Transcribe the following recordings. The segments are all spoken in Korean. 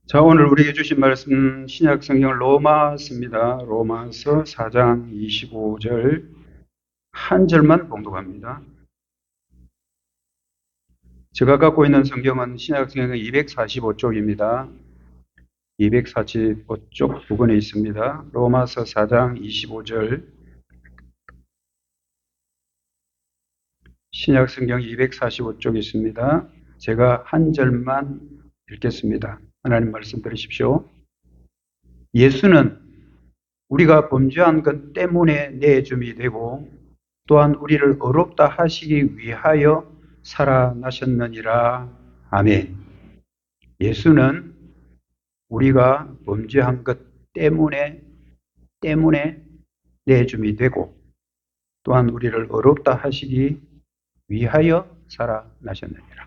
자, 오늘 우리에게 주신 말씀 신약 성경 로마서입니다. 로마서 4장 25절 한 절만 봉독합니다. 제가 갖고 있는 성경은 신약 성경 245쪽입니다. 245쪽 부근에 있습니다. 로마서 4장 25절 신약 성경 245쪽에 있습니다. 제가 한 절만 읽겠습니다. 하나님 말씀 들으십시오. 예수는 우리가 범죄한 것 때문에 내줌이 되고 또한 우리를 의롭다 하시기 위하여 살아나셨느니라. 아멘. 예수는 우리가 범죄한 것 때문에 내줌이 되고 또한 우리를 의롭다 하시기 위하여 살아나셨느니라.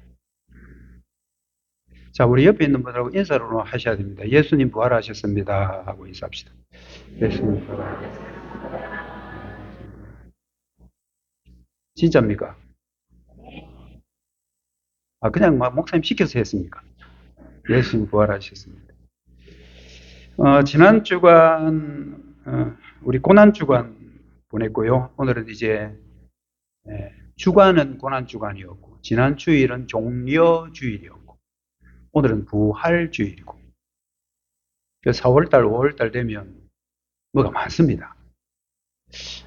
자, 우리 옆에 있는 분들하고 인사를 하셔야 됩니다. 예수님 부활하셨습니다 하고 인사합시다. 예수님 부활하셨습니다. 진짜입니까? 그냥 목사님 시켜서 했습니까? 예수님 부활하셨습니다. 지난 주간 우리 고난 주간 보냈고요. 오늘은 이제 주간은 고난 주간이었고 지난 주일은 종려 주일이었고 오늘은 부활 주일이고 4월달, 5월달 되면 뭐가 많습니다.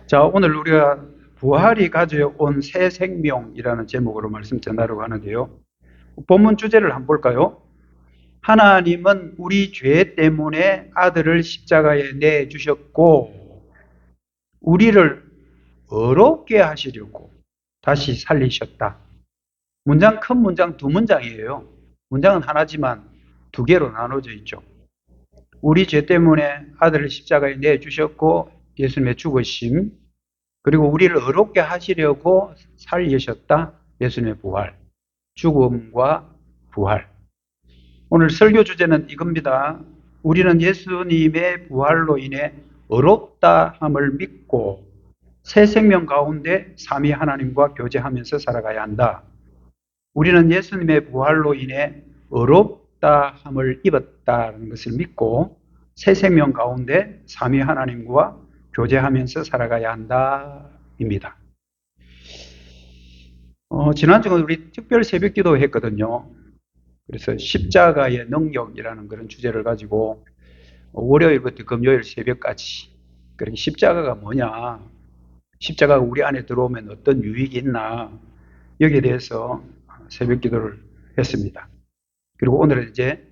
자, 오늘 우리가 부활이 가져온 새 생명이라는 제목으로 말씀 전하려고 하는데요. 본문 주제를 한번 볼까요? 하나님은 우리 죄 때문에 아들을 십자가에 내주셨고 우리를 의롭게 하시려고 다시 살리셨다. 문장, 큰 문장 두 문장이에요. 문장은 하나지만 두 개로 나눠져 있죠. 우리 죄 때문에 아들을 십자가에 내주셨고 예수님의 죽으심, 그리고 우리를 의롭게 하시려고 살리셨다. 예수님의 부활, 죽음과 부활. 오늘 설교 주제는 이겁니다. 우리는 예수님의 부활로 인해 의롭다함을 믿고 새 생명 가운데 삼위 하나님과 교제하면서 살아가야 한다. 우리는 예수님의 부활로 인해 의롭다함을 입었다는 것을 믿고 새 생명 가운데 삼위 하나님과 교제하면서 살아가야 한다. 입니다. 지난주에 우리 특별 새벽 기도 했거든요. 그래서 십자가의 능력이라는 그런 주제를 가지고 월요일부터 금요일 새벽까지 그렇게 십자가가 뭐냐, 십자가가 우리 안에 들어오면 어떤 유익이 있나, 여기에 대해서 새벽 기도를 했습니다. 그리고 오늘은 이제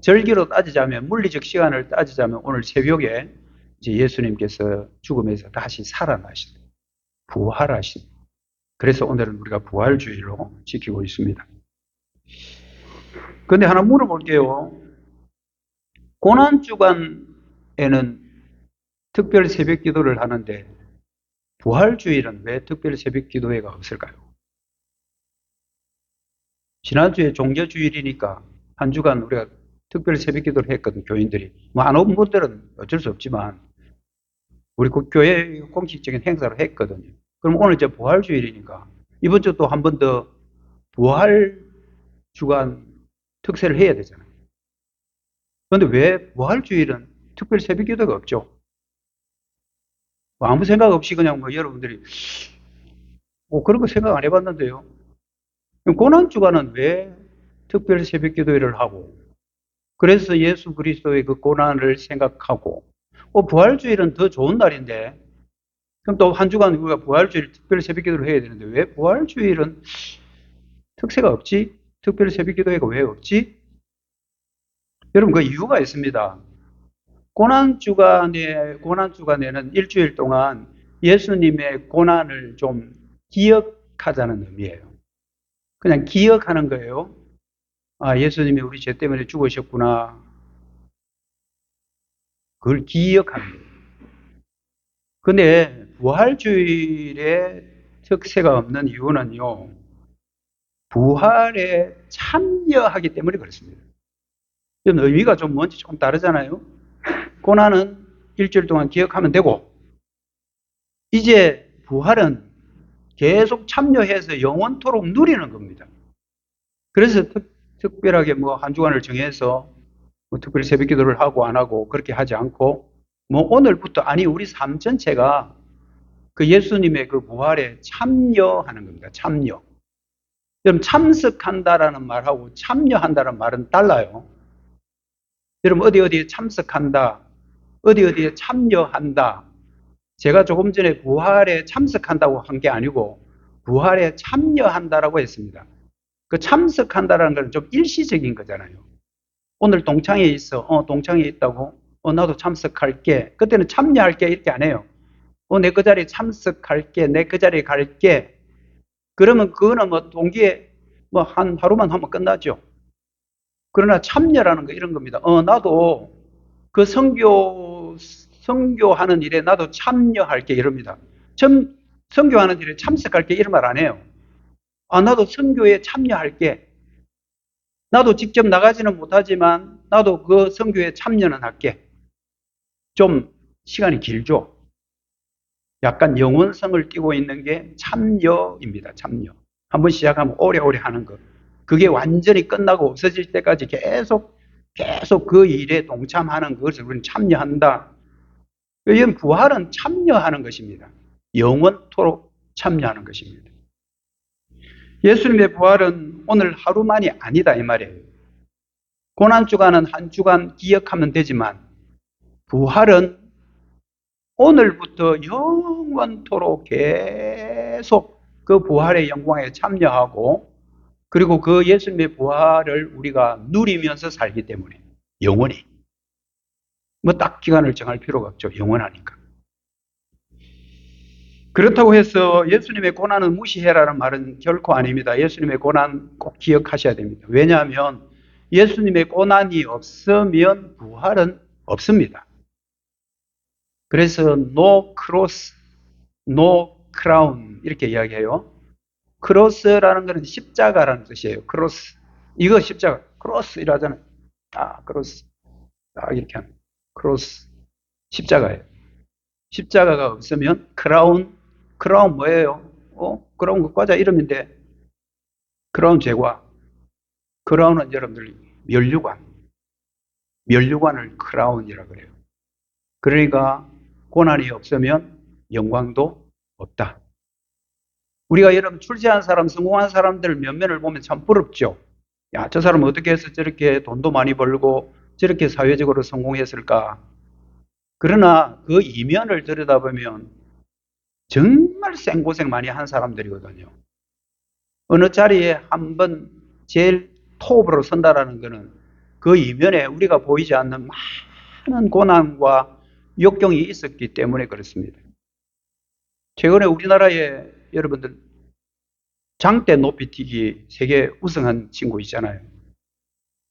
절기로 따지자면, 물리적 시간을 따지자면 오늘 새벽에 이제 예수님께서 죽음에서 다시 살아나신, 부활하신, 그래서 오늘은 우리가 부활주의로 지키고 있습니다. 근데 하나 물어볼게요. 고난주간에는 특별 새벽 기도를 하는데 부활주일은 왜 특별 새벽 기도회가 없을까요? 지난주에 종교주일이니까 한 주간 우리가 특별 새벽 기도를 했거든, 교인들이. 안 온 분들은 어쩔 수 없지만 우리 그 교회 공식적인 행사를 했거든요. 그럼 오늘 이제 부활주일이니까 이번 주 또 한 번 더 부활 주간 특세를 해야 되잖아요. 그런데 왜 부활주일은 특별 새벽 기도가 없죠? 아무 생각 없이 그냥 여러분들이 그런 거 생각 안 해봤는데요. 고난주간은 왜 특별 새벽 기도회를 하고, 그래서 예수 그리스도의 그 고난을 생각하고, 부활주일은 더 좋은 날인데, 그럼 또 한 주간 우리가 부활주일 특별 새벽 기도를 해야 되는데, 왜 부활주일은 특세가 없지? 특별 새벽 기도회가 왜 없지? 여러분, 그 이유가 있습니다. 고난주간에는 일주일 동안 예수님의 고난을 좀 기억하자는 의미예요. 그냥 기억하는 거예요. 예수님이 우리 죄 때문에 죽으셨구나. 그걸 기억하는 거예요. 근데 부활주일에 특세가 없는 이유는요, 부활에 참여하기 때문에 그렇습니다. 의미가 좀 뭔지 조금 다르잖아요. 고난은 일주일 동안 기억하면 되고, 이제 부활은 계속 참여해서 영원토록 누리는 겁니다. 그래서 특별하게 한 주간을 정해서 뭐 특별히 새벽 기도를 하고 안 하고 그렇게 하지 않고 뭐 오늘부터 아니 우리 삶 전체가 그 예수님의 그 부활에 참여하는 겁니다. 참여. 여러분 참석한다라는 말하고 참여한다는 말은 달라요. 여러분 어디 어디에 참석한다, 어디 어디에 참여한다. 제가 조금 전에 부활에 참석한다고 한 게 아니고 부활에 참여한다라고 했습니다. 그 참석한다라는 건 좀 일시적인 거잖아요. 오늘 동창회에 있어. 동창회에 있다고? 나도 참석할게. 그때는 참여할게 이렇게 안 해요. 내 그 자리에 참석할게. 내 그 자리에 갈게. 그러면 그거는 뭐 동기에 뭐 한 하루만 하면 끝나죠. 그러나 참여라는 거 이런 겁니다. 나도 그 선교하는 일에 나도 참여할게 이럽니다. 선교하는 일에 참석할게 이런 말 안 해요. 나도 선교에 참여할게. 나도 직접 나가지는 못하지만 나도 그 선교에 참여는 할게. 좀 시간이 길죠. 약간 영원성을 띠고 있는 게 참여입니다. 참여. 한번 시작하면 오래오래 하는 것. 그게 완전히 끝나고 없어질 때까지 계속 그 일에 동참하는 것을 우리는 참여한다. 이건 부활은 참여하는 것입니다. 영원토록 참여하는 것입니다. 예수님의 부활은 오늘 하루만이 아니다 이 말이에요. 고난주간은 한 주간 기억하면 되지만 부활은 오늘부터 영원토록 계속 그 부활의 영광에 참여하고 그리고 그 예수님의 부활을 우리가 누리면서 살기 때문에 영원히 뭐 딱 기간을 정할 필요가 없죠. 영원하니까. 그렇다고 해서 예수님의 고난은 무시해라는 말은 결코 아닙니다. 예수님의 고난 꼭 기억하셔야 됩니다. 왜냐하면 예수님의 고난이 없으면 부활은 없습니다. 그래서 no cross, no crown 이렇게 이야기해요. 크로스라는 것은 십자가라는 뜻이에요. 크로스. 이거 십자가. 크로스 이러잖아요. 크로스. 이렇게 하는. 크로스. 십자가예요. 십자가가 없으면 크라운. 크라운 뭐예요? 크라운 그 과자 이름인데 크라운 제과. 크라운은 여러분들 면류관. 면류관을 크라운이라고 그래요. 그러니까 고난이 없으면 영광도 없다. 우리가 여러분 출세한 사람, 성공한 사람들 면면을 보면 참 부럽죠. 야, 저 사람 어떻게 해서 저렇게 돈도 많이 벌고 저렇게 사회적으로 성공했을까? 그러나 그 이면을 들여다보면 정말 생고생 많이 한 사람들이거든요. 어느 자리에 한번 제일 톱으로 선다라는 것은 그 이면에 우리가 보이지 않는 많은 고난과 역경이 있었기 때문에 그렇습니다. 최근에 우리나라에 여러분들 장대 높이뛰기 세계 우승한 친구 있잖아요.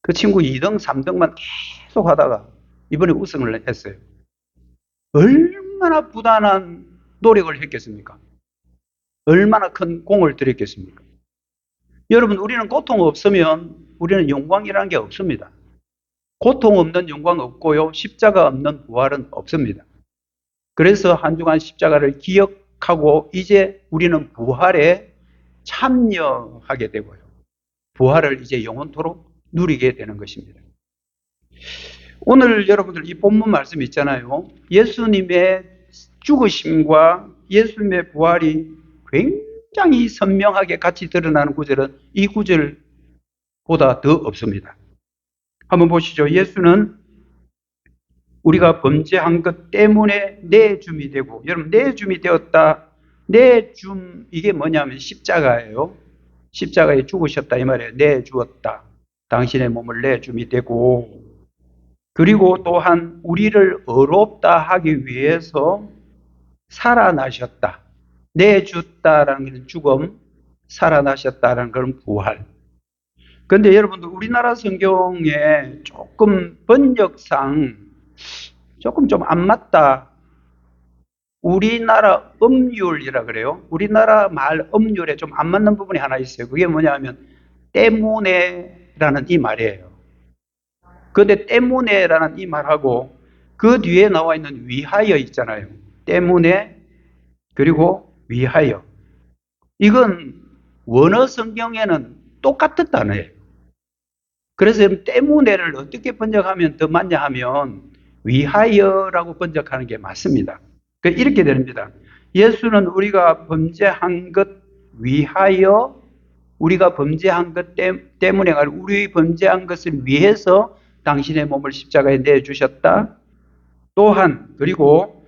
그 친구 2등, 3등만 계속 하다가 이번에 우승을 했어요. 얼마나 부단한 노력을 했겠습니까? 얼마나 큰 공을 들였겠습니까? 여러분, 우리는 고통 없으면 우리는 영광이라는 게 없습니다. 고통 없는 영광 없고요. 십자가 없는 부활은 없습니다. 그래서 한 주간 십자가를 기억하고 이제 우리는 부활에 참여하게 되고요. 부활을 이제 영원토록 누리게 되는 것입니다. 오늘 여러분들 이 본문 말씀 있잖아요. 예수님의 죽으심과 예수님의 부활이 굉장히 선명하게 같이 드러나는 구절은 이 구절보다 더 없습니다. 한번 보시죠. 예수는 우리가 범죄한 것 때문에 내줌이 되고, 여러분 내줌이 되었다. 내줌 이게 뭐냐면 십자가예요. 십자가에 죽으셨다 이 말이에요. 내주었다. 당신의 몸을 내줌이 되고, 그리고 또한 우리를 의롭다 하기 위해서 살아나셨다. 내줬다라는 죽음, 살아나셨다라는 건 부활. 그런데 여러분들 우리나라 성경에 조금 번역상 조금 좀 안 맞다. 우리나라 음율이라 그래요. 우리나라 말 음율에 좀 안 맞는 부분이 하나 있어요. 그게 뭐냐면 때문에라는 이 말이에요. 그런데 때문에라는 이 말하고 그 뒤에 나와 있는 위하여 있잖아요. 때문에 그리고 위하여. 이건 원어 성경에는 똑같은 단어예요. 그래서 여러분 때문에를 어떻게 번역하면 더 맞냐 하면 위하여라고 번역하는 게 맞습니다. 이렇게 됩니다. 예수는 우리가 범죄한 것 위하여, 우리가 범죄한 것 때문에, 우리 범죄한 것을 위해서 당신의 몸을 십자가에 내주셨다. 또한 그리고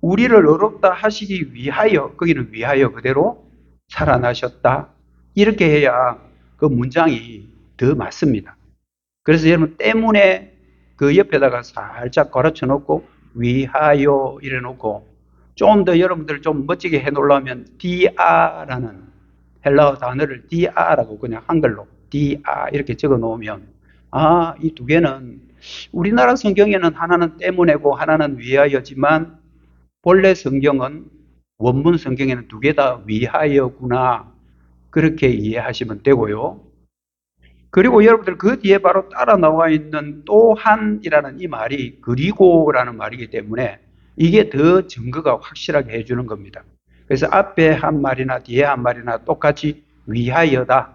우리를 의롭다 하시기 위하여, 거기는 위하여 그대로 살아나셨다. 이렇게 해야 그 문장이 더 맞습니다. 그래서 여러분 때문에 그 옆에다가 살짝 걸어쳐 놓고 위하여 이래 놓고 좀 더 여러분들 좀 멋지게 해 놓으려면 디아라는 헬라어 단어를 디아라고 그냥 한글로 디아 이렇게 적어 놓으면 이 두 개는 우리나라 성경에는 하나는 때문에고 하나는 위하여지만 본래 성경은 원문 성경에는 두 개 다 위하여구나 그렇게 이해하시면 되고요. 그리고 여러분들 그 뒤에 바로 따라 나와 있는 또한이라는 이 말이 그리고라는 말이기 때문에 이게 더 증거가 확실하게 해주는 겁니다. 그래서 앞에 한 말이나 뒤에 한 말이나 똑같이 위하여다.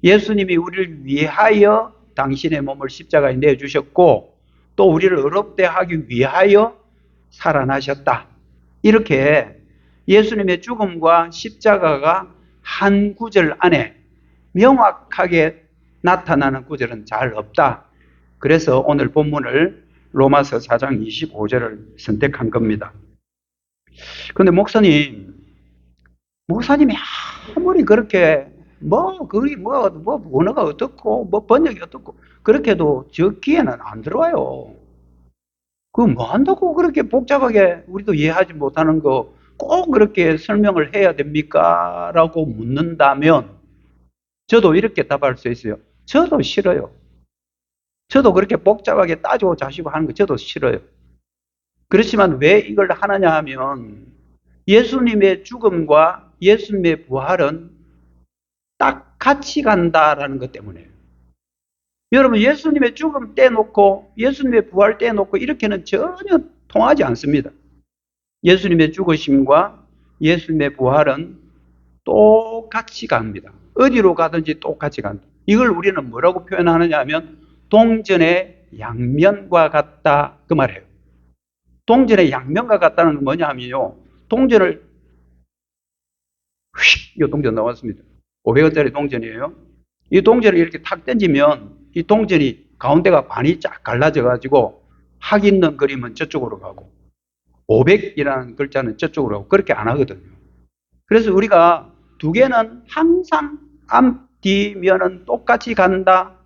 예수님이 우리를 위하여 당신의 몸을 십자가에 내주셨고 또 우리를 의롭게 하기 위하여 살아나셨다. 이렇게 예수님의 죽음과 십자가가 한 구절 안에 명확하게 나타나는 구절은 잘 없다. 그래서 오늘 본문을 로마서 4장 25절을 선택한 겁니다. 그런데 목사님이 아무리 그렇게 언어가 어떻고 번역이 어떻고 그렇게 해도 저 귀에는 안 들어와요. 뭐 한다고 그렇게 복잡하게 우리도 이해하지 못하는 거 꼭 그렇게 설명을 해야 됩니까? 라고 묻는다면 저도 이렇게 답할 수 있어요. 저도 싫어요. 저도 그렇게 복잡하게 따지고 자시고 하는 거 저도 싫어요. 그렇지만 왜 이걸 하느냐 하면 예수님의 죽음과 예수님의 부활은 딱 같이 간다라는 것 때문에요. 여러분 예수님의 죽음 떼놓고 예수님의 부활 떼놓고 이렇게는 전혀 통하지 않습니다. 예수님의 죽으심과 예수님의 부활은 똑같이 갑니다. 어디로 가든지 똑같이 간다. 이걸 우리는 뭐라고 표현하느냐 하면 동전의 양면과 같다 그 말이에요. 동전의 양면과 같다는 건 뭐냐 하면요. 동전을 이 동전 나왔습니다. 500원짜리 동전이에요. 이 동전을 이렇게 탁 던지면 이 동전이 가운데가 반이 쫙 갈라져 가지고 확 있는 그림은 저쪽으로 가고 500이라는 글자는 저쪽으로 가고 그렇게 안 하거든요. 그래서 우리가 두 개는 항상 앞뒤면은 똑같이 간다.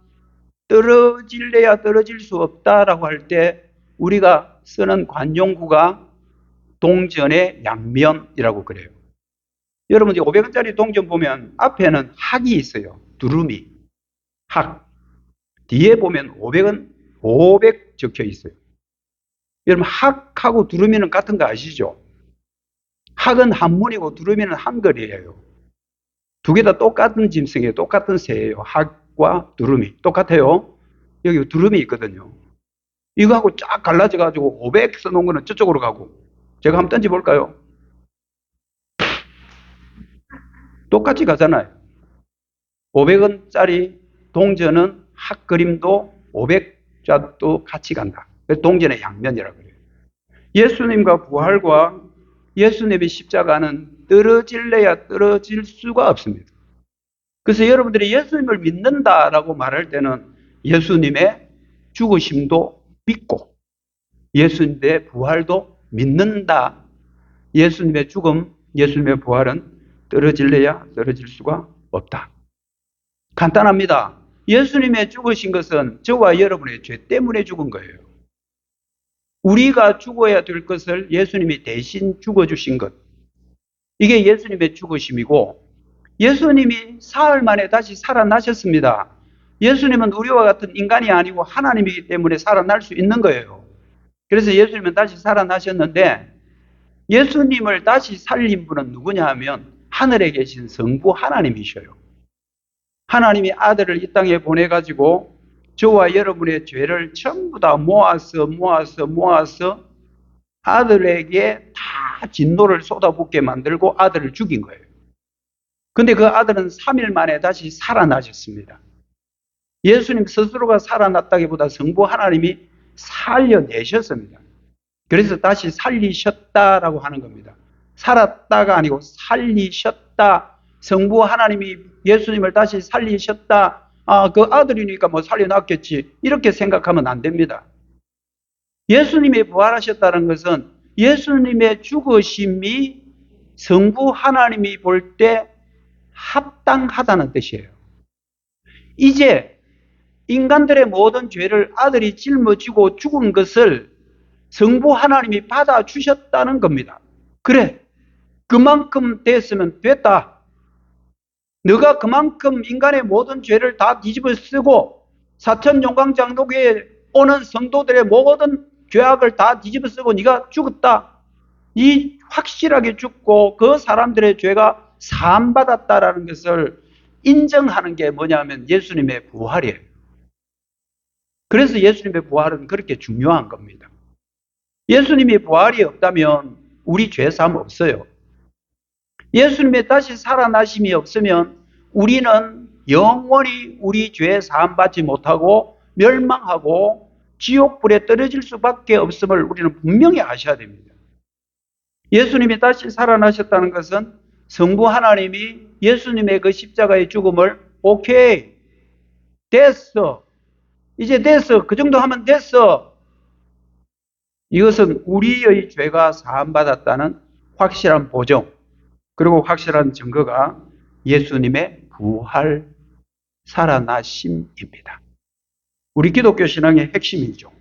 떨어질래야 떨어질 수 없다라고 할 때 우리가 쓰는 관용구가 동전의 양면이라고 그래요. 여러분 500원짜리 동전 보면 앞에는 학이 있어요. 두루미, 학. 뒤에 보면 500원, 500 적혀 있어요. 여러분 학하고 두루미는 같은 거 아시죠? 학은 한문이고 두루미는 한글이에요. 두 개 다 똑같은 짐승이에요. 똑같은 새예요. 학과 두루미. 똑같아요. 여기 두루미 있거든요. 이거하고 쫙 갈라져가지고 500 써놓은 거는 저쪽으로 가고 제가 한번 던져볼까요? 똑같이 가잖아요. 500원짜리 동전은 학 그림도 500자도 같이 간다. 그래서 동전의 양면이라고 그래요. 예수님과 부활과 예수님의 십자가는 떨어질래야 떨어질 수가 없습니다. 그래서 여러분들이 예수님을 믿는다라고 말할 때는 예수님의 죽으심도 믿고 예수님의 부활도 믿는다. 예수님의 죽음, 예수님의 부활은 떨어질래야 떨어질 수가 없다. 간단합니다. 예수님의 죽으신 것은 저와 여러분의 죄 때문에 죽은 거예요. 우리가 죽어야 될 것을 예수님이 대신 죽어주신 것. 이게 예수님의 죽으심이고 예수님이 사흘 만에 다시 살아나셨습니다. 예수님은 우리와 같은 인간이 아니고 하나님이기 때문에 살아날 수 있는 거예요. 그래서 예수님은 다시 살아나셨는데 예수님을 다시 살린 분은 누구냐 하면 하늘에 계신 성부 하나님이셔요. 하나님이 아들을 이 땅에 보내가지고 저와 여러분의 죄를 전부 다 모아서 아들에게 다 진노를 쏟아붓게 만들고 아들을 죽인 거예요. 근데 그 아들은 3일 만에 다시 살아나셨습니다. 예수님 스스로가 살아났다기보다 성부 하나님이 살려내셨습니다. 그래서 다시 살리셨다라고 하는 겁니다. 살았다가 아니고 살리셨다. 성부 하나님이 예수님을 다시 살리셨다. 그 아들이니까 뭐 살려놨겠지. 이렇게 생각하면 안 됩니다. 예수님이 부활하셨다는 것은 예수님의 죽으심이 성부 하나님이 볼 때 합당하다는 뜻이에요. 이제 인간들의 모든 죄를 아들이 짊어지고 죽은 것을 성부 하나님이 받아주셨다는 겁니다. 그래, 그만큼 됐으면 됐다. 너가 그만큼 인간의 모든 죄를 다 뒤집어 쓰고 사천용광장로교에 오는 성도들의 모든 죄악을 다 뒤집어 쓰고 네가 죽었다. 이 확실하게 죽고 그 사람들의 죄가 사함받았다라는 것을 인정하는 게 뭐냐면 예수님의 부활이에요. 그래서 예수님의 부활은 그렇게 중요한 겁니다. 예수님의 부활이 없다면 우리 죄사함 없어요. 예수님의 다시 살아나심이 없으면 우리는 영원히 우리 죄 사함 받지 못하고 멸망하고 지옥불에 떨어질 수밖에 없음을 우리는 분명히 아셔야 됩니다. 예수님이 다시 살아나셨다는 것은 성부 하나님이 예수님의 그 십자가의 죽음을 오케이, 됐어. 이제 됐어. 그 정도 하면 됐어. 이것은 우리의 죄가 사함받았다는 확실한 보정, 그리고 확실한 증거가 예수님의 부활, 살아나심입니다. 우리 기독교 신앙의 핵심이죠.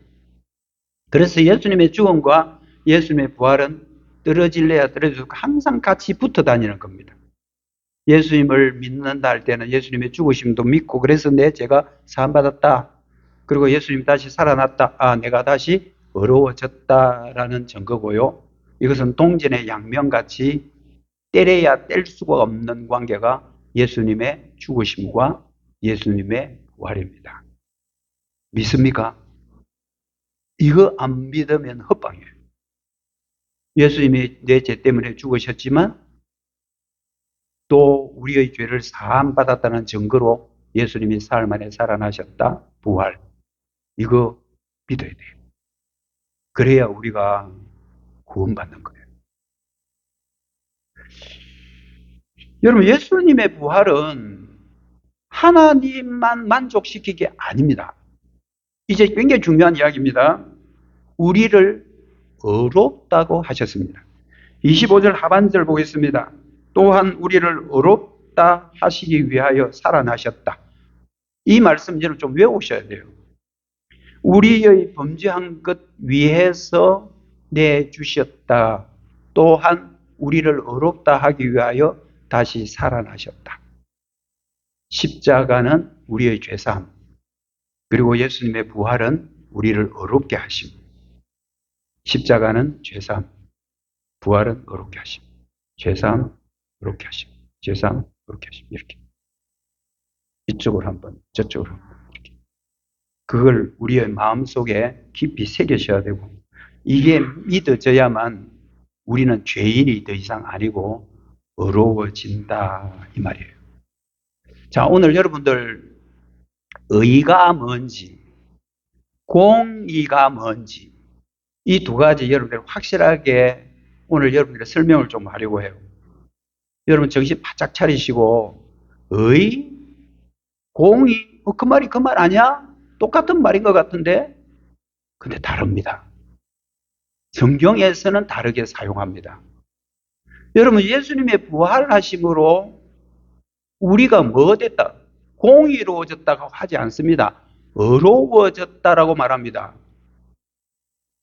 그래서 예수님의 죽음과 예수님의 부활은 떨어질래야 떨어지고 항상 같이 붙어 다니는 겁니다. 예수님을 믿는다 할 때는 예수님의 죽으심도 믿고 그래서 내 죄가 사함받았다. 그리고 예수님 다시 살아났다. 내가 다시 어려워졌다라는 증거고요. 이것은 동전의 양면같이 때려야 뗄 수가 없는 관계가 예수님의 죽으심과 예수님의 부활입니다. 믿습니까? 이거 안 믿으면 헛방이에요. 예수님이 내 죄 때문에 죽으셨지만 또 우리의 죄를 사함받았다는 증거로 예수님이 사흘 만에 살아나셨다. 부활. 이거 믿어야 돼요. 그래야 우리가 구원받는 거예요. 여러분, 예수님의 부활은 하나님만 만족시키기 아닙니다. 이제 굉장히 중요한 이야기입니다. 우리를 의롭다고 하셨습니다. 25절 하반절 보겠습니다. 또한 우리를 의롭다 하시기 위하여 살아나셨다. 이 말씀 여러분 좀 외우셔야 돼요. 우리의 범죄한 것 위해서 내주셨다. 또한 우리를 의롭다 하기 위하여 다시 살아나셨다. 십자가는 우리의 죄사함, 그리고 예수님의 부활은 우리를 의롭게 하심. 십자가는 죄사함, 부활은 의롭게 하심. 죄사함, 의롭게 하심. 죄사함, 의롭게 하심. 이렇게. 이쪽으로 한번, 저쪽으로 한번. 이렇게. 그걸 우리의 마음속에 깊이 새기셔야 되고, 이게 믿어져야만 우리는 죄인이 더 이상 아니고 의로워진다 이 말이에요. 자, 오늘 여러분들 의가 뭔지, 공의가 뭔지 이 두 가지 여러분들 확실하게 오늘 여러분들의 설명을 좀 하려고 해요. 여러분 정신 바짝 차리시고 의, 공의, 그 말이 그 말 아니야? 똑같은 말인 것 같은데 근데 다릅니다. 성경에서는 다르게 사용합니다. 여러분 예수님의 부활하심으로 우리가 뭐 됐다? 공의로워졌다고 하지 않습니다. 의로워졌다라고 말합니다.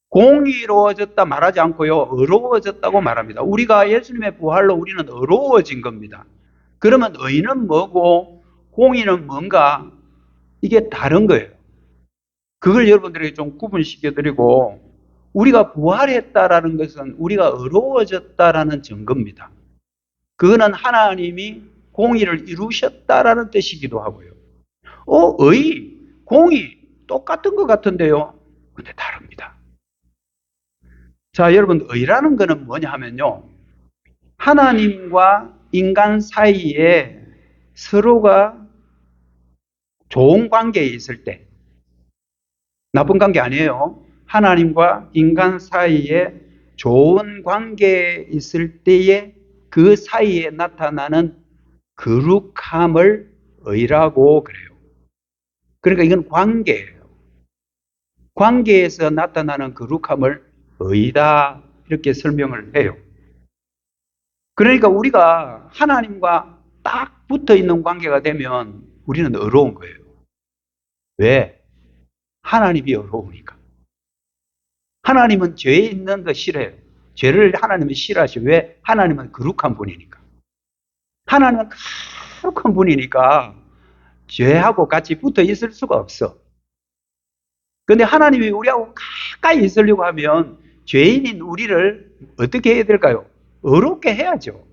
공의로워졌다 말하지 않고요. 의로워졌다고 말합니다. 우리가 예수님의 부활로 우리는 의로워진 겁니다. 그러면 의는 뭐고 공의는 뭔가? 이게 다른 거예요. 그걸 여러분들에게 좀 구분시켜드리고 우리가 부활했다라는 것은 우리가 의로워졌다라는 증거입니다. 그거는 하나님이 공의를 이루셨다라는 뜻이기도 하고요. 의, 공의 똑같은 것 같은데요. 근데 다릅니다. 자, 여러분 의라는 것은 뭐냐 하면요. 하나님과 인간 사이에 서로가 좋은 관계에 있을 때, 나쁜 관계 아니에요. 하나님과 인간 사이에 좋은 관계에 있을 때에 그 사이에 나타나는 거룩함을 의라고 그래요. 그러니까 이건 관계예요. 관계에서 나타나는 거룩함을 의다 이렇게 설명을 해요. 그러니까 우리가 하나님과 딱 붙어 있는 관계가 되면 우리는 어려운 거예요. 왜? 하나님이 어려우니까. 하나님은 죄에 있는 거 싫어해요. 죄를 하나님은 싫어하시고, 왜? 하나님은 거룩한 분이니까. 하나님은 거룩한 분이니까 죄하고 같이 붙어 있을 수가 없어. 근데 하나님이 우리하고 가까이 있으려고 하면 죄인인 우리를 어떻게 해야 될까요? 어렵게 해야죠.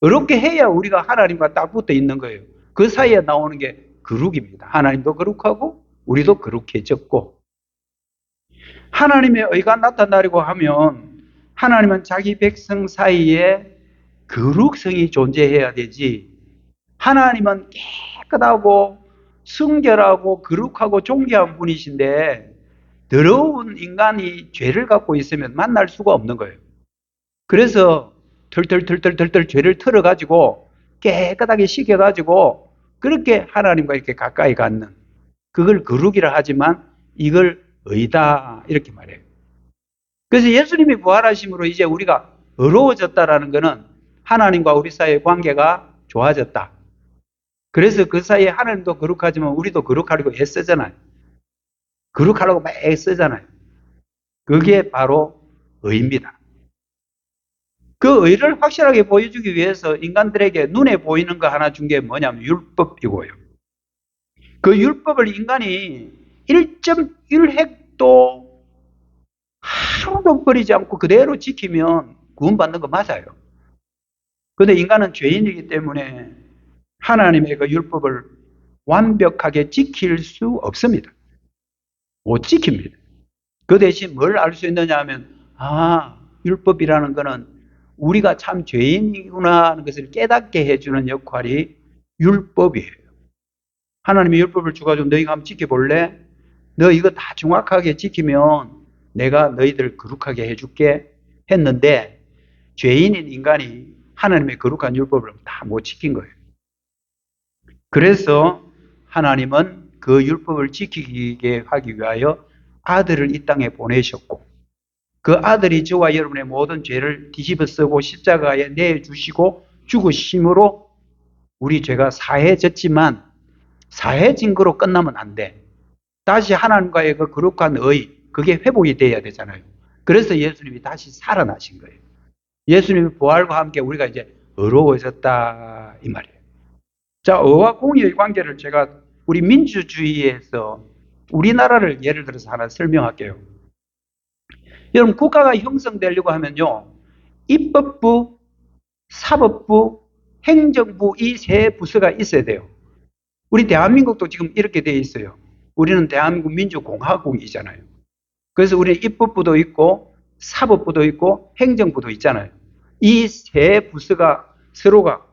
어렵게 해야 우리가 하나님과 딱 붙어 있는 거예요. 그 사이에 나오는 게 거룩입니다. 하나님도 거룩하고 우리도 거룩해졌고, 하나님의 의가 나타나려고 하면 하나님은 자기 백성 사이에 거룩성이 존재해야 되지, 하나님은 깨끗하고 순결하고 거룩하고 존귀한 분이신데 더러운 인간이 죄를 갖고 있으면 만날 수가 없는 거예요. 그래서 털털털털털 죄를 털어가지고 깨끗하게 씻겨가지고 그렇게 하나님과 이렇게 가까이 갖는, 그걸 거룩이라 하지만 이걸 의다 이렇게 말해요. 그래서 예수님이 부활하심으로 이제 우리가 어려워졌다라는 것은 하나님과 우리 사이의 관계가 좋아졌다. 그래서 그 사이에 하나님도 거룩하지만 우리도 거룩하려고 애쓰잖아요. 거룩하려고 막 애쓰잖아요. 그게 바로 의입니다. 그 의를 확실하게 보여주기 위해서 인간들에게 눈에 보이는 거 하나 준 게 뭐냐면 율법이고요. 그 율법을 인간이 1.1획도 하나도 버리지 않고 그대로 지키면 구원받는 거 맞아요. 그런데 인간은 죄인이기 때문에 하나님의 그 율법을 완벽하게 지킬 수 없습니다. 못 지킵니다. 그 대신 뭘 알 수 있느냐 하면, 율법이라는 거는 우리가 참 죄인이구나 하는 것을 깨닫게 해주는 역할이 율법이에요. 하나님이 율법을 주가지고 너희가 한번 지켜볼래? 너 이거 다 정확하게 지키면 내가 너희들 거룩하게 해줄게 했는데, 죄인인 인간이 하나님의 거룩한 율법을 다 못 지킨 거예요. 그래서 하나님은 그 율법을 지키게 하기 위하여 아들을 이 땅에 보내셨고, 그 아들이 저와 여러분의 모든 죄를 뒤집어 쓰고 십자가에 내주시고 죽으심으로 우리 죄가 사해졌지만, 사해진 거로 끝나면 안 돼. 다시 하나님과의 그 거룩한 의, 그게 회복이 돼야 되잖아요. 그래서 예수님이 다시 살아나신 거예요. 예수님의 부활과 함께 우리가 이제 어려워졌다 이 말이에요. 자, 의와 공의의 관계를 제가 우리 민주주의에서 우리나라를 예를 들어서 하나 설명할게요. 여러분, 국가가 형성되려고 하면요, 입법부, 사법부, 행정부, 이 세 부서가 있어야 돼요. 우리 대한민국도 지금 이렇게 되어 있어요. 우리는 대한민국 민주공화국이잖아요. 그래서 우리는 입법부도 있고 사법부도 있고 행정부도 있잖아요. 이 세 부서가 서로가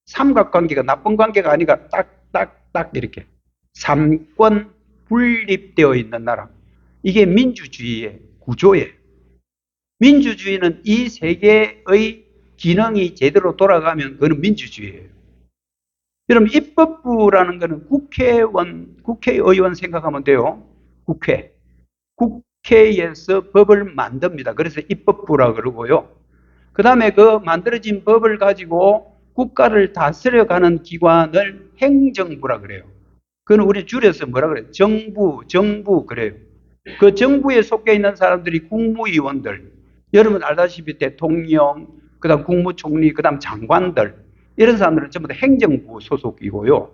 삼각관계가 나쁜 관계가 아니라 딱딱딱 이렇게 삼권 분립되어 있는 나라. 이게 민주주의의 구조예요. 민주주의는 이 세 개의 기능이 제대로 돌아가면 그건 민주주의예요. 여러분, 입법부라는 것은 국회의원 생각하면 돼요. 국회에서 법을 만듭니다. 그래서 입법부라 그러고요. 그 다음에 그 만들어진 법을 가지고 국가를 다스려가는 기관을 행정부라 그래요. 그건 우리 줄여서 뭐라 그래요? 정부 그래요. 그 정부에 속해 있는 사람들이 국무위원들, 여러분 알다시피 대통령, 그 다음 국무총리, 그 다음 장관들, 이런 사람들은 전부 다 행정부 소속이고요.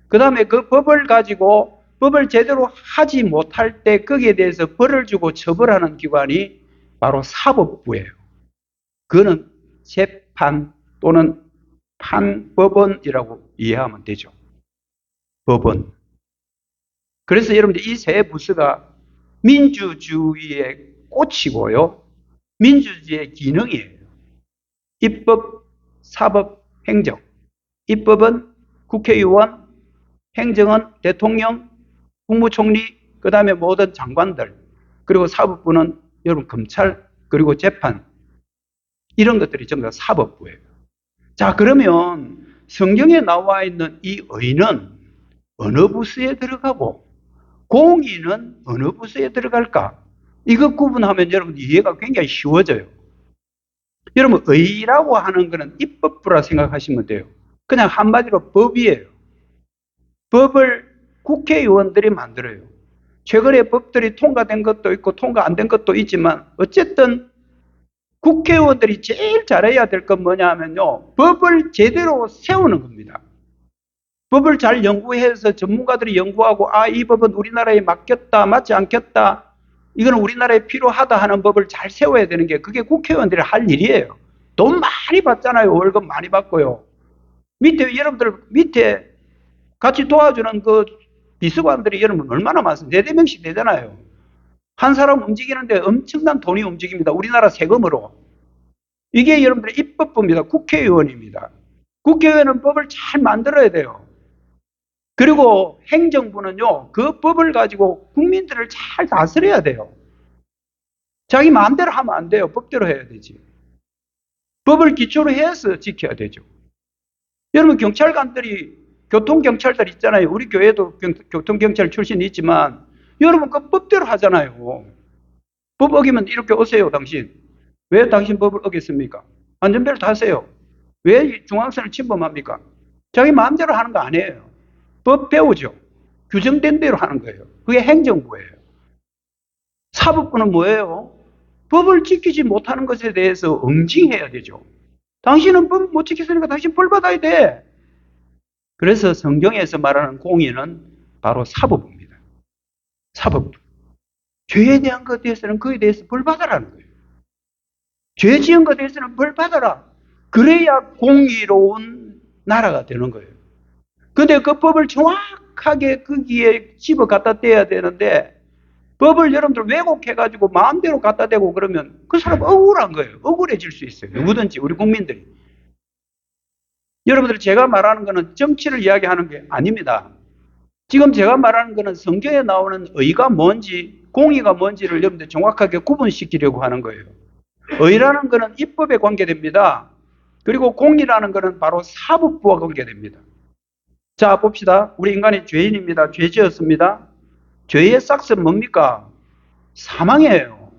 그 다음에 그 법을 가지고 법을 제대로 하지 못할 때 거기에 대해서 벌을 주고 처벌하는 기관이 바로 사법부예요. 그거는 재판 또는 판법원이라고 이해하면 되죠. 법원. 그래서 여러분들 이 세 부서가 민주주의의 꽃이고요, 민주주의의 기능이에요. 입법, 사법, 행정. 입법은 국회의원, 행정은 대통령, 국무총리, 그 다음에 모든 장관들, 그리고 사법부는 여러분 검찰, 그리고 재판, 이런 것들이 전부 다 사법부예요. 자, 그러면 성경에 나와 있는 이 의는 어느 부서에 들어가고 공의는 어느 부서에 들어갈까? 이거 구분하면 여러분 이해가 굉장히 쉬워져요. 여러분 의라고 하는 것은 입법부라 생각하시면 돼요. 그냥 한마디로 법이에요. 법을 국회의원들이 만들어요. 최근에 법들이 통과된 것도 있고 통과 안 된 것도 있지만 어쨌든 국회의원들이 제일 잘해야 될 건 뭐냐 하면요. 법을 제대로 세우는 겁니다. 법을 잘 연구해서 전문가들이 연구하고 이 법은 우리나라에 맞겠다, 맞지 않겠다. 이거는 우리나라에 필요하다 하는 법을 잘 세워야 되는 게 그게 국회의원들이 할 일이에요. 돈 많이 받잖아요. 월급 많이 받고요. 여러분들 밑에 같이 도와주는 그 비서관들이 여러분 얼마나 많습니까? 4-4명씩 되잖아요. 한 사람 움직이는데 엄청난 돈이 움직입니다. 우리나라 세금으로. 이게 여러분들의 입법부입니다. 국회의원입니다. 국회의원은 법을 잘 만들어야 돼요. 그리고 행정부는요, 그 법을 가지고 국민들을 잘 다스려야 돼요. 자기 마음대로 하면 안 돼요. 법대로 해야 되지. 법을 기초로 해서 지켜야 되죠. 여러분 경찰관들이 교통경찰들 있잖아요. 우리 교회도 교통경찰 출신이 있지만 여러분 그 법대로 하잖아요. 법 어기면 이렇게 오세요 당신. 왜 당신 법을 어겼습니까? 안전벨트 하세요. 왜 중앙선을 침범합니까? 자기 마음대로 하는 거 아니에요. 법 배우죠. 규정된 대로 하는 거예요. 그게 행정부예요. 사법부는 뭐예요? 법을 지키지 못하는 것에 대해서 응징해야 되죠. 당신은 법 못 지켰으니까 당신 벌 받아야 돼. 그래서 성경에서 말하는 공의는 바로 사법부입니다. 사법부. 죄에 대한 것에 대해서는 그에 대해서 벌 받아라는 거예요. 죄 지은 것에 대해서는 벌 받아라. 그래야 공의로운 나라가 되는 거예요. 근데 그 법을 정확하게 거기에 집어 갖다 대야 되는데 법을 여러분들 왜곡해가지고 마음대로 갖다 대고 그러면 그 사람 억울한 거예요. 억울해질 수 있어요. 누구든지 우리 국민들이. 여러분들 제가 말하는 거는 정치를 이야기하는 게 아닙니다. 지금 제가 말하는 거는 성경에 나오는 의가 뭔지 공의가 뭔지를 여러분들 정확하게 구분시키려고 하는 거예요. 의라는 거는 입법에 관계됩니다. 그리고 공의라는 거는 바로 사법부와 관계됩니다. 자 봅시다. 우리 인간이 죄인입니다. 죄 지었습니다. 죄의 싹은 뭡니까? 사망이에요.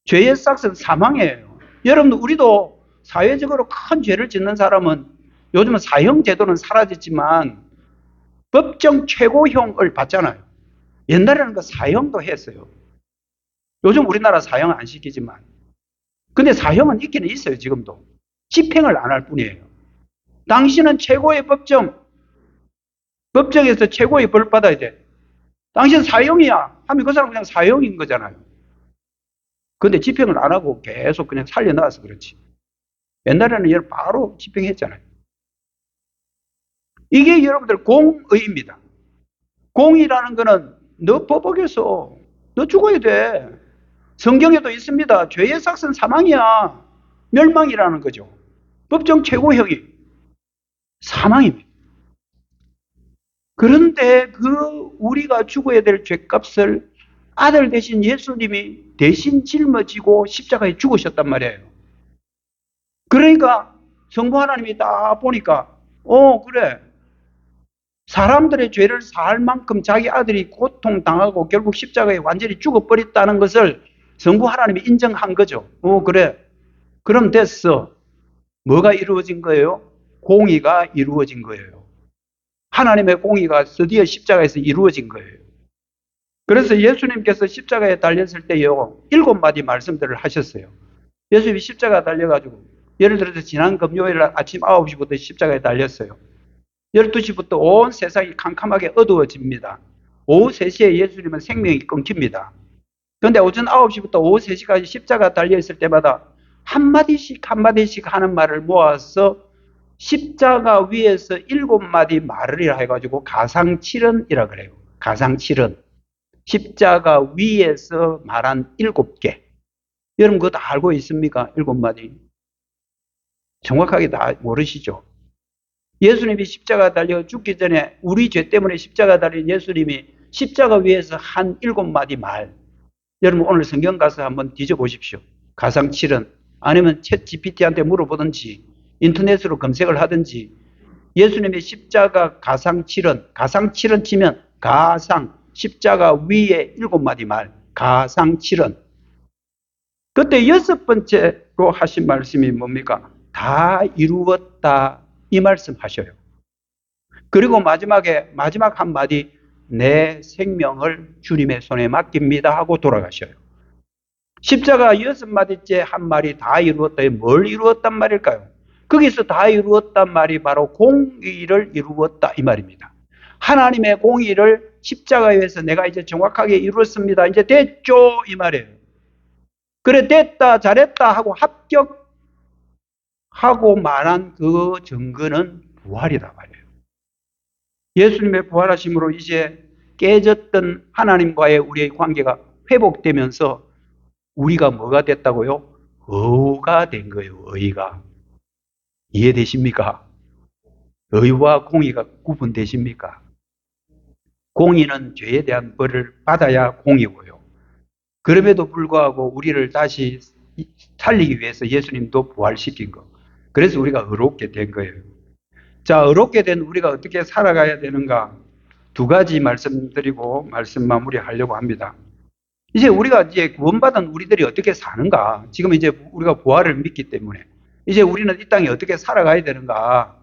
죄의 싹은 사망이에요. 여러분 우리도 사회적으로 큰 죄를 짓는 사람은 요즘은 사형제도는 사라졌지만 법정 최고형을 받잖아요. 옛날에는 그 사형도 했어요. 요즘 우리나라 사형 안 시키지만. 근데 사형은 있기는 있어요, 지금도. 집행을 안 할 뿐이에요. 당신은 최고의 법정에서 최고의 벌 받아야 돼. 당신 사형이야 하면 그 사람 그냥 사형인 거잖아요. 근데 집행을 안 하고 계속 그냥 살려놔서 그렇지. 옛날에는 얘를 바로 집행했잖아요. 이게 여러분들 공의입니다. 공의라는 거는 너 법 어겨서 너 죽어야 돼. 성경에도 있습니다. 죄의 삭은 사망이야. 멸망이라는 거죠. 법정 최고형이 사망입니다. 그런데 그 우리가 죽어야 될 죄값을 아들 대신 예수님이 대신 짊어지고 십자가에 죽으셨단 말이에요. 그러니까 성부 하나님이 딱 보니까 그래. 사람들의 죄를 사할 만큼 자기 아들이 고통당하고 결국 십자가에 완전히 죽어버렸다는 것을 성부 하나님이 인정한 거죠. 그래. 그럼 됐어. 뭐가 이루어진 거예요? 공의가 이루어진 거예요. 하나님의 공의가 드디어 십자가에서 이루어진 거예요. 그래서 예수님께서 십자가에 달렸을 때요, 7마디 말씀들을 하셨어요. 예수님이 십자가에 달려가지고, 예를 들어서 지난 금요일 아침 9시부터 십자가에 달렸어요. 12시부터 온 세상이 캄캄하게 어두워집니다. 오후 3시에 예수님은 생명이 끊깁니다. 그런데 오전 9시부터 오후 3시까지 십자가 달려있을 때마다 한마디씩 한마디씩 하는 말을 모아서 십자가 위에서 7마디 말을 해가지고 가상칠언이라 그래요. 가상칠언. 십자가 위에서 말한 7개. 여러분 그거 다 알고 있습니까? 7마디. 정확하게 다 모르시죠? 예수님이 십자가 달려 죽기 전에 우리 죄 때문에 십자가 달린 예수님이 십자가 위에서 한 7마디 말. 여러분 오늘 성경 가서 한번 뒤져보십시오. 가상칠언 아니면 챗 GPT한테 물어보든지 인터넷으로 검색을 하든지 예수님의 십자가 가상칠언 치면 가상 십자가 위에 7마디 말 가상칠언. 그때 6번째로 하신 말씀이 뭡니까? 다 이루었다 이 말씀 하셔요. 그리고 마지막 한마디 내 생명을 주님의 손에 맡깁니다 하고 돌아가셔요. 십자가 6마디째 한 말이 다 이루었다. 뭘 이루었단 말일까요? 거기서 다 이루었단 말이 바로 공의를 이루었다 이 말입니다. 하나님의 공의를 십자가에서 내가 이제 정확하게 이루었습니다. 이제 됐죠 이 말이에요. 그래 됐다 잘했다 하고 합격하고 말한 그 증거는 부활이다 말이에요. 예수님의 부활하심으로 이제 깨졌던 하나님과의 우리의 관계가 회복되면서 우리가 뭐가 됐다고요? 의가 된 거예요. 의가. 이해되십니까? 의와 공의가 구분되십니까? 공의는 죄에 대한 벌을 받아야 공의고요. 그럼에도 불구하고 우리를 다시 살리기 위해서 예수님도 부활시킨 거. 그래서 우리가 의롭게 된 거예요. 자, 의롭게 된 우리가 어떻게 살아가야 되는가? 2가지 말씀드리고 말씀 마무리하려고 합니다. 이제 우리가 이제 구원받은 우리들이 어떻게 사는가? 지금 이제 우리가 부활을 믿기 때문에 이제 우리는 이 땅에 어떻게 살아가야 되는가?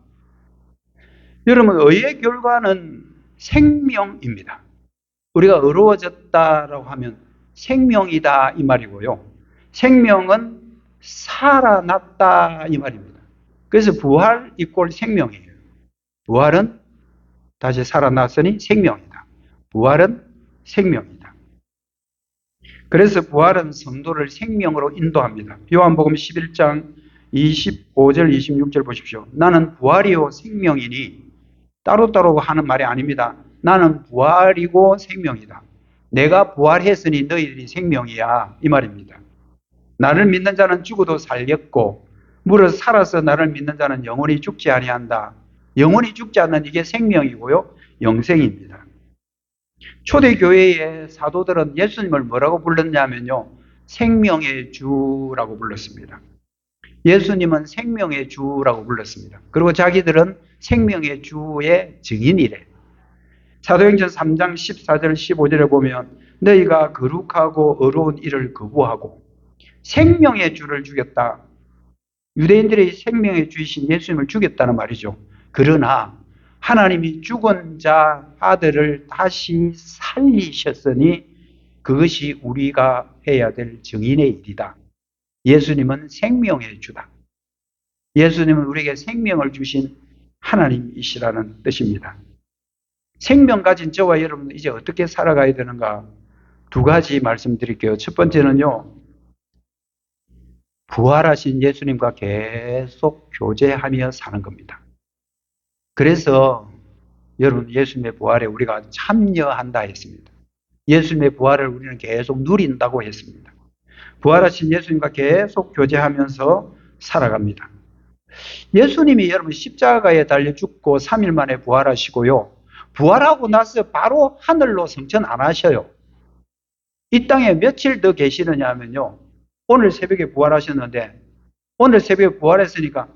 여러분, 의의 결과는 생명입니다. 우리가 의로워졌다라고 하면 생명이다 이 말이고요. 생명은 살아났다 이 말입니다. 그래서 부활 이꼴 생명이에요. 부활은 다시 살아났으니 생명이다. 부활은 생명이다. 그래서 부활은 성도를 생명으로 인도합니다. 요한복음 11장 25절 26절 보십시오. 나는 부활이요 생명이니 따로따로 하는 말이 아닙니다. 나는 부활이고 생명이다. 내가 부활했으니 너희들이 생명이야 이 말입니다. 나를 믿는 자는 죽어도 살겠고 무릇 살아서 나를 믿는 자는 영원히 죽지 아니한다. 영원히 죽지 않는 이게 생명이고요. 영생입니다. 초대교회의 사도들은 예수님을 뭐라고 불렀냐면요. 생명의 주라고 불렀습니다. 예수님은 생명의 주라고 불렀습니다. 그리고 자기들은 생명의 주의 증인이래. 사도행전 3장 14절 15절에 보면 너희가 거룩하고 의로운 일을 거부하고 생명의 주를 죽였다. 유대인들의 생명의 주이신 예수님을 죽였다는 말이죠. 그러나 하나님이 죽은 자 아들을 다시 살리셨으니 그것이 우리가 해야 될 증인의 일이다. 예수님은 생명의 주다. 예수님은 우리에게 생명을 주신 하나님이시라는 뜻입니다. 생명 가진 저와 여러분은 이제 어떻게 살아가야 되는가? 2가지 말씀드릴게요. 첫 번째는요. 부활하신 예수님과 계속 교제하며 사는 겁니다. 그래서 여러분 예수님의 부활에 우리가 참여한다 했습니다. 예수님의 부활을 우리는 계속 누린다고 했습니다. 부활하신 예수님과 계속 교제하면서 살아갑니다. 예수님이 여러분 십자가에 달려 죽고 3일 만에 부활하시고요. 부활하고 나서 바로 하늘로 승천 안 하셔요. 이 땅에 며칠 더 계시느냐 하면요. 오늘 새벽에 부활하셨는데 오늘 새벽에 부활했으니까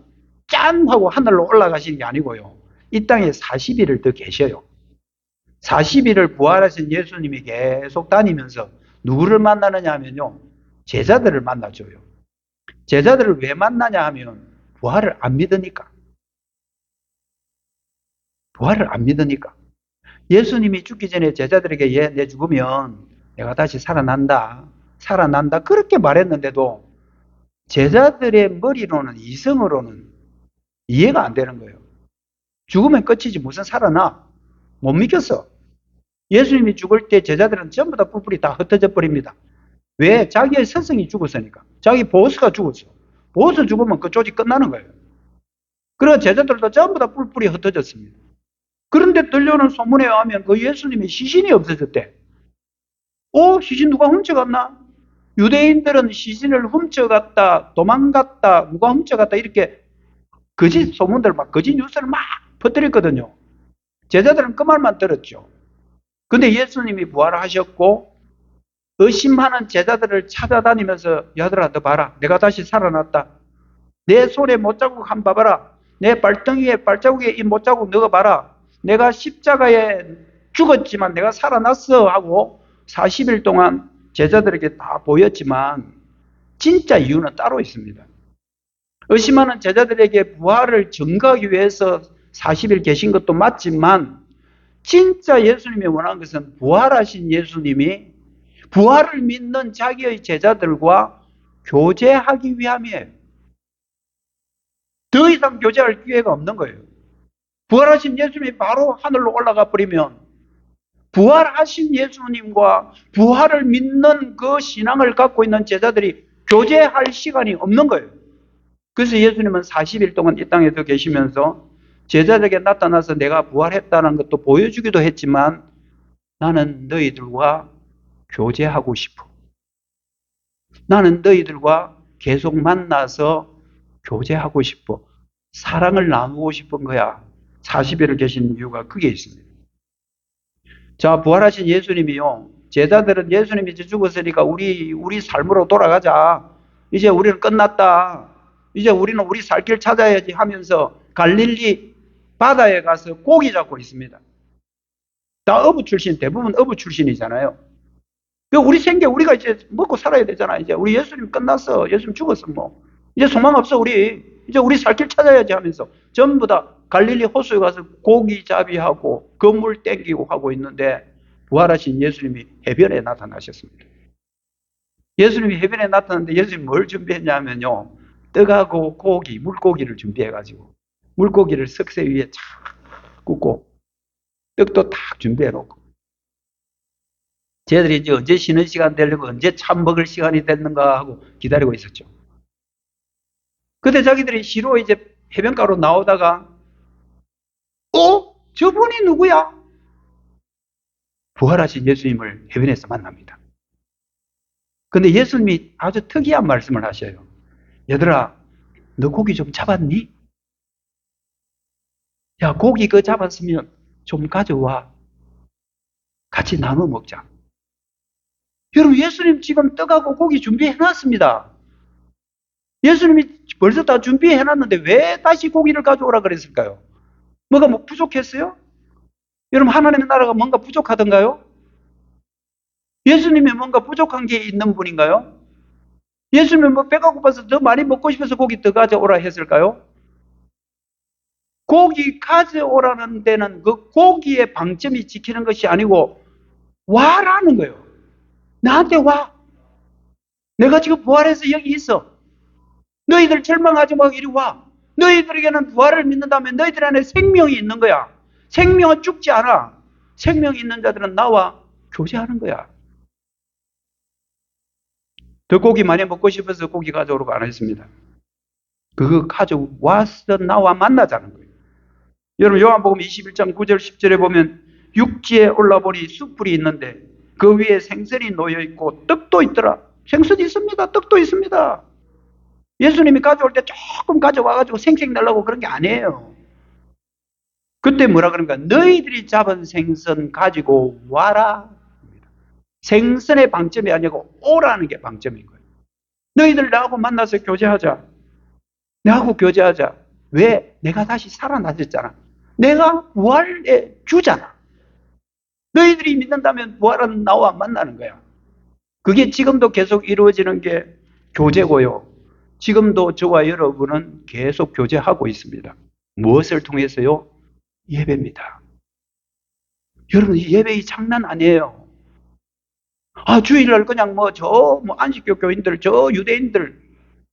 짠 하고 하늘로 올라가시는 게 아니고요. 이 땅에 40일을 더 계셔요. 40일을 부활하신 예수님이 계속 다니면서 누구를 만나느냐 하면요. 제자들을 만나줘요. 제자들을 왜 만나냐 하면 부활을 안 믿으니까. 부활을 안 믿으니까. 예수님이 죽기 전에 제자들에게 얘 내 죽으면 내가 다시 살아난다. 살아난다. 그렇게 말했는데도 제자들의 머리로는 이성으로는 이해가 안 되는 거예요. 죽으면 끝이지 무슨 살아나. 못 믿겠어. 예수님이 죽을 때 제자들은 전부 다 뿔뿔이 다 흩어져 버립니다. 왜? 자기의 스승이 죽었으니까. 자기 보스가 죽었어. 보스 죽으면 그 조직 끝나는 거예요. 그래서 제자들도 전부 다 뿔뿔이 흩어졌습니다. 그런데 들려오는 소문에 의하면 그 예수님의 시신이 없어졌대. 시신 누가 훔쳐갔나? 유대인들은 시신을 훔쳐갔다, 도망갔다, 누가 훔쳐갔다 이렇게 거짓 소문들 막 거짓 뉴스를 막 퍼뜨렸거든요. 제자들은 그 말만 들었죠. 근데 예수님이 부활하셨고 의심하는 제자들을 찾아다니면서 얘들아 너 봐라. 내가 다시 살아났다. 내 손에 못자국 한번 봐봐라. 내 발등위에 발자국에 이 못자국 너가 봐라. 내가 십자가에 죽었지만 내가 살아났어 하고 40일 동안 제자들에게 다 보였지만 진짜 이유는 따로 있습니다. 의심하는 제자들에게 부활을 증거하기 위해서 40일 계신 것도 맞지만 진짜 예수님이 원하는 것은 부활하신 예수님이 부활을 믿는 자기의 제자들과 교제하기 위함이에요. 더 이상 교제할 기회가 없는 거예요. 부활하신 예수님이 바로 하늘로 올라가 버리면 부활하신 예수님과 부활을 믿는 그 신앙을 갖고 있는 제자들이 교제할 시간이 없는 거예요. 그래서 예수님은 40일 동안 이 땅에 더 계시면서 제자들에게 나타나서 내가 부활했다는 것도 보여주기도 했지만 나는 너희들과 교제하고 싶어. 나는 너희들과 계속 만나서 교제하고 싶어. 사랑을 나누고 싶은 거야. 40일을 계신 이유가 그게 있습니다. 자, 부활하신 예수님이요. 제자들은 예수님이 이제 죽었으니까 우리 삶으로 돌아가자. 이제 우리는 끝났다. 이제 우리는 우리 살 길 찾아야지 하면서 갈릴리 바다에 가서 고기 잡고 있습니다. 다 어부 출신, 대부분 어부 출신이잖아요. 우리 생계 우리가 이제 먹고 살아야 되잖아. 이제 우리 예수님 끝났어. 예수님 죽었어 뭐. 이제 소망 없어 우리. 이제 우리 살 길 찾아야지 하면서 전부 다 갈릴리 호수에 가서 고기잡이하고 그물 땡기고 하고 있는데 부활하신 예수님이 해변에 나타나셨습니다. 예수님이 해변에 나타났는데 예수님이 뭘 준비했냐면요. 떡하고 고기, 물고기를 준비해가지고 물고기를 석쇠 위에 착 굽고 떡도 탁 준비해놓고 쟤들이 이제 언제 쉬는 시간 되려고 언제 참 먹을 시간이 됐는가 하고 기다리고 있었죠. 그때 자기들이 시로 이제 해변가로 나오다가 저분이 누구야? 부활하신 예수님을 해변에서 만납니다. 근데 예수님이 아주 특이한 말씀을 하셔요. 얘들아, 너 고기 좀 잡았니? 야, 고기 그거 잡았으면 좀 가져와. 같이 나눠 먹자. 여러분, 예수님 지금 떡하고 고기 준비해놨습니다. 예수님이 벌써 다 준비해놨는데 왜 다시 고기를 가져오라 그랬을까요? 뭐가 뭐 부족했어요? 여러분, 하나님의 나라가 뭔가 부족하던가요? 예수님이 뭔가 부족한 게 있는 분인가요? 예수님이 뭐 배가 고파서 더 많이 먹고 싶어서 고기 더 가져오라 했을까요? 고기 가져오라는 데는 그 고기의 방점이 지키는 것이 아니고 와라는 거예요. 나한테 와. 내가 지금 부활해서 여기 있어. 너희들 절망하지 말고 이리 와. 너희들에게는 부활을 믿는다면 너희들 안에 생명이 있는 거야. 생명은 죽지 않아. 생명이 있는 자들은 나와 교제하는 거야. 더 고기 많이 먹고 싶어서 고기 가져오라고 안 했습니다. 그거 가져와서 나와 만나자는 거예요. 여러분 요한복음 21장 9절 10절에 보면 육지에 올라보니 숯불이 있는데 그 위에 생선이 놓여있고 떡도 있더라. 생선이 있습니다. 떡도 있습니다. 예수님이 가져올 때 조금 가져와가지고 생색 내려고 그런 게 아니에요. 그때 뭐라 그런가? 너희들이 잡은 생선 가지고 와라. 생선의 방점이 아니고 오라는 게 방점인 거예요. 너희들 나하고 만나서 교제하자. 나하고 교제하자. 왜? 내가 다시 살아나셨잖아. 내가 부활의 주잖아. 너희들이 믿는다면 부활은 나와 만나는 거야. 그게 지금도 계속 이루어지는 게 교제고요. 지금도 저와 여러분은 계속 교제하고 있습니다. 무엇을 통해서요? 예배입니다. 여러분, 이 예배 장난 아니에요. 주일날 그냥 안식교 교인들, 저 유대인들,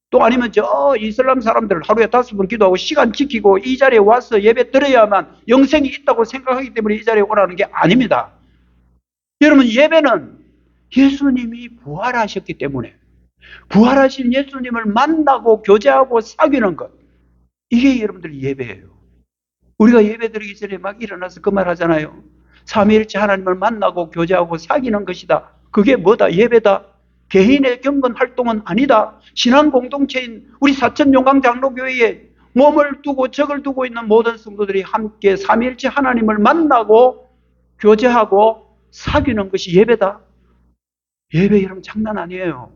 또 아니면 저 이슬람 사람들 하루에 5번 기도하고 시간 지키고 이 자리에 와서 예배 드려야만 영생이 있다고 생각하기 때문에 이 자리에 오라는 게 아닙니다. 여러분, 예배는 예수님이 부활하셨기 때문에 부활하신 예수님을 만나고 교제하고 사귀는 것, 이게 여러분들 예배예요. 우리가 예배 드리기 전에 막 일어나서 그 말 하잖아요. 삼위일체 하나님을 만나고 교제하고 사귀는 것이다. 그게 뭐다? 예배다. 개인의 경건 활동은 아니다. 신앙 공동체인 우리 사천용광장로교회의 몸을 두고 적을 두고 있는 모든 성도들이 함께 삼위일체 하나님을 만나고 교제하고 사귀는 것이 예배다. 예배 여러분 장난 아니에요.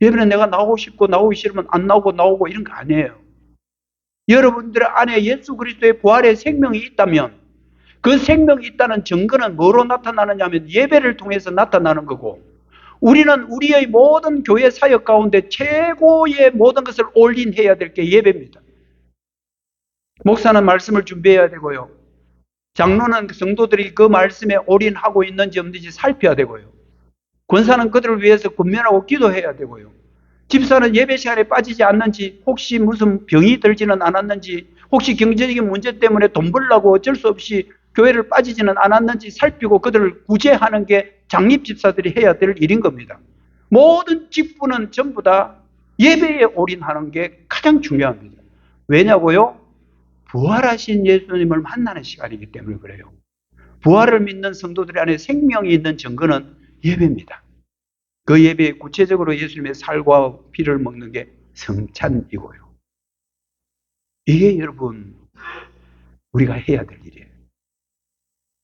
예배는 내가 나오고 싶고 나오기 싫으면 안 나오고 나오고 이런 거 아니에요. 여러분들 안에 예수 그리스도의 부활의 생명이 있다면 그 생명이 있다는 증거는 뭐로 나타나느냐 하면 예배를 통해서 나타나는 거고, 우리는 우리의 모든 교회 사역 가운데 최고의 모든 것을 올인해야 될 게 예배입니다. 목사는 말씀을 준비해야 되고요. 장로는 성도들이 그 말씀에 올인하고 있는지 없는지 살펴야 되고요. 권사는 그들을 위해서 권면하고 기도해야 되고요. 집사는 예배 시간에 빠지지 않는지, 혹시 무슨 병이 들지는 않았는지, 혹시 경제적인 문제 때문에 돈 벌려고 어쩔 수 없이 교회를 빠지지는 않았는지 살피고 그들을 구제하는 게 장립 집사들이 해야 될 일인 겁니다. 모든 직분은 전부 다 예배에 올인하는 게 가장 중요합니다. 왜냐고요? 부활하신 예수님을 만나는 시간이기 때문에 그래요. 부활을 믿는 성도들 안에 생명이 있는 증거는 예배입니다. 그 예배에 구체적으로 예수님의 살과 피를 먹는 게 성찬이고요. 이게 여러분 우리가 해야 될 일이에요.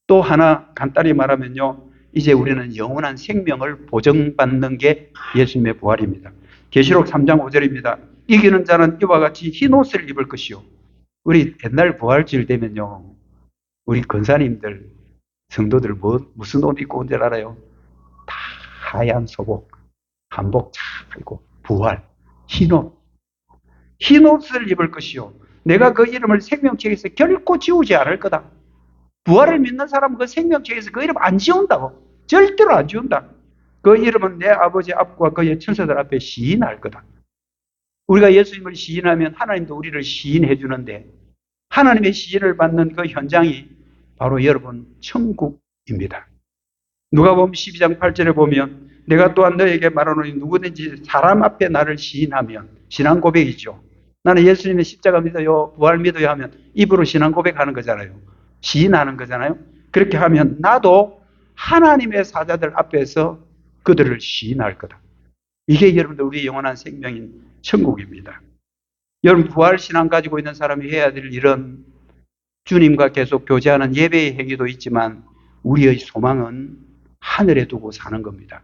또 하나 간단히 말하면요, 이제 우리는 영원한 생명을 보증받는 게 예수님의 부활입니다. 계시록 3장 5절입니다. 이기는 자는 이와 같이 흰 옷을 입을 것이요. 우리 옛날 부활주일 되면요, 우리 권사님들 성도들 무슨 옷 입고 온 줄 알아요? 다 하얀 소복, 한복 잘 입고 부활, 흰옷. 흰옷을 입을 것이요. 내가 그 이름을 생명책에서 결코 지우지 않을 거다. 부활을 믿는 사람은 그 생명책에서 그 이름 안 지운다고. 절대로 안 지운다. 그 이름은 내 아버지 앞과 그의 천사들 앞에 시인할 거다. 우리가 예수님을 시인하면 하나님도 우리를 시인해 주는데, 하나님의 시인을 받는 그 현장이 바로 여러분 천국입니다. 누가복음 12장 8절에 보면 내가 또한 너에게 말하노니 누구든지 사람 앞에 나를 시인하면, 신앙 고백이죠. 나는 예수님의 십자가 믿어요, 부활 믿어요 하면 입으로 신앙 고백하는 거잖아요. 시인하는 거잖아요. 그렇게 하면 나도 하나님의 사자들 앞에서 그들을 시인할 거다. 이게 여러분들 우리의 영원한 생명인 천국입니다. 여러분 부활 신앙 가지고 있는 사람이 해야 될 일은 주님과 계속 교제하는 예배의 행위도 있지만 우리의 소망은 하늘에 두고 사는 겁니다.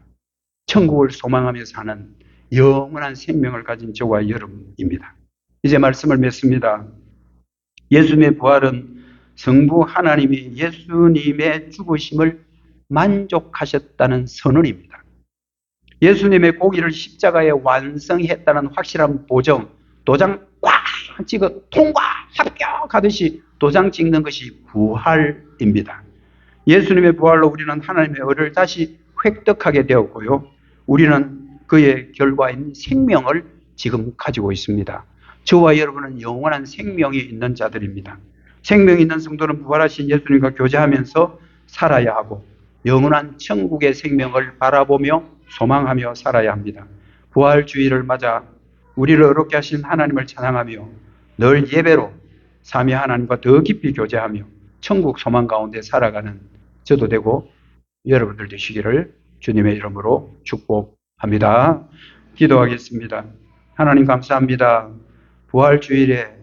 천국을 소망하며 사는 영원한 생명을 가진 저와 여러분입니다. 이제 말씀을 맺습니다. 예수님의 부활은 성부 하나님이 예수님의 죽으심을 만족하셨다는 선언입니다. 예수님의 공의를 십자가에 완성했다는 확실한 보정, 도장 꽉 찍어 통과, 합격하듯이 도장 찍는 것이 부활입니다. 예수님의 부활로 우리는 하나님의 의를 다시 획득하게 되었고요. 우리는 그의 결과인 생명을 지금 가지고 있습니다. 저와 여러분은 영원한 생명이 있는 자들입니다. 생명이 있는 성도는 부활하신 예수님과 교제하면서 살아야 하고 영원한 천국의 생명을 바라보며 소망하며 살아야 합니다. 부활주의를 맞아 우리를 어렵게 하신 하나님을 찬양하며 늘 예배로 삼위 하나님과 더 깊이 교제하며 천국 소망 가운데 살아가는 저도 되고 여러분들 되시기를 주님의 이름으로 축복합니다. 기도하겠습니다. 하나님 감사합니다. 부활주일에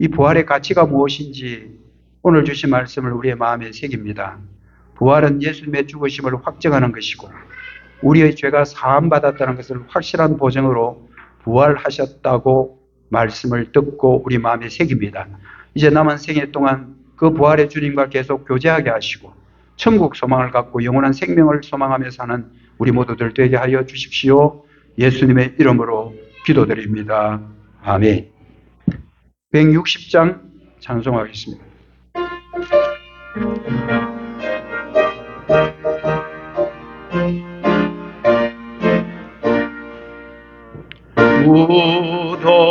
이 부활의 가치가 무엇인지 오늘 주신 말씀을 우리의 마음에 새깁니다. 부활은 예수님의 죽으심을 확정하는 것이고 우리의 죄가 사함받았다는 것을 확실한 보증으로 부활하셨다고 말씀을 듣고 우리 마음에 새깁니다. 이제 남은 생애 동안 그 부활의 주님과 계속 교제하게 하시고 천국 소망을 갖고 영원한 생명을 소망하며 사는 우리 모두들 되게 하여 주십시오. 예수님의 이름으로 기도드립니다. 아멘. 160장 찬송하겠습니다.